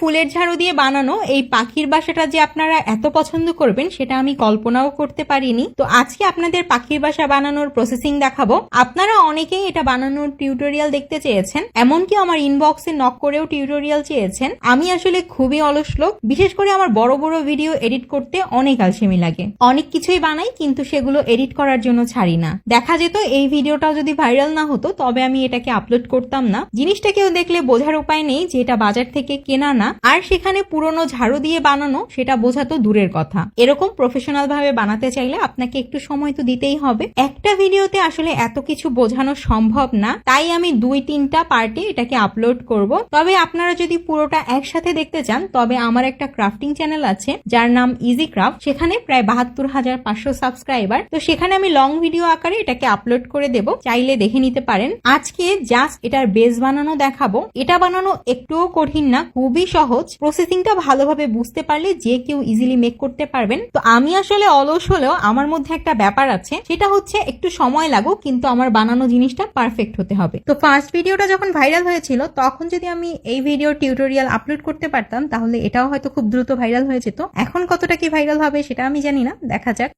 ফুলের ঝাড়ু দিয়ে বানানো এই পাখির বাসাটা যে আপনারা এত পছন্দ করবেন সেটা আমি কল্পনাও করতে পারিনি। তো আজকে আপনাদের পাখির বাসা বানানোর প্রসেসিং দেখাবো। আপনারা অনেকেই এটা বানানোর টিউটোরিয়াল দেখতে চেয়েছেন, এমনকি আমার ইনবক্সে নক করেও টিউটোরিয়াল চেয়েছেন। আমি আসলে খুবই অলস লোক, বিশেষ করে আমার বড় বড় ভিডিও এডিট করতে অনেক আলসেমি লাগে। অনেক কিছুই বানাই কিন্তু সেগুলো এডিট করার জন্য ছাড়ি না। দেখা যেত এই ভিডিওটাও যদি ভাইরাল না হতো তবে আমি এটাকে আপলোড করতাম না। জিনিসটা কেউ দেখলে বোঝার উপায় নেই যে এটা বাজার থেকে কেনা না, আর সেখানে পুরনো ঝাড়ু দিয়ে বানানো সেটা বোঝা তো দূরের কথা। এরকম প্রফেশনাল ভাবে বানাতে চাইলে আপনাকে একটু সময় তো দিতেই হবে। একটা ভিডিওতে আসলে এত কিছু বোঝানো সম্ভব না, তাই আমি 2-3টা পার্টে এটাকে আপলোড করব। তবে আপনারা যদি পুরোটা একসাথে দেখতে চান তবে আমার একটা ক্রাফটিং চ্যানেল আছে যার নাম ইজি ক্রাফট, সেখানে প্রায় 72,500 সাবস্ক্রাইবার। তো সেখানে আমি লং ভিডিও আকারে এটাকে আপলোড করে দেব, চাইলে দেখে নিতে পারেন। আজকে জাস্ট এটার বেস বানানো দেখাবো। এটা বানানো একটুও কঠিন না, খুবই সহজ। প্রসেসিংটা ভালোভাবে বুঝতে পারলে যে কেউ ইজিলি মেক করতে পারবেন। তো আমি আসলে অলস হলেও আমার মধ্যে একটা ব্যাপার আছে, সেটা হচ্ছে একটু সময় লাগুক কিন্তু আমার বানানো জিনিসটা পারফেক্ট হতে হবে। তো ফার্স্ট ভিডিওটা যখন ভাইরাল হয়েছিল তখন যদি আমি এই ভিডিও টিউটোরিয়াল আপলোড করতে পারতাম তাহলে এটাও হয়তো খুব দ্রুত ভাইরাল হয়ে যেত। এখন কতটা কি ভাইরাল হবে সেটা আমি জানি না, দেখা যাক।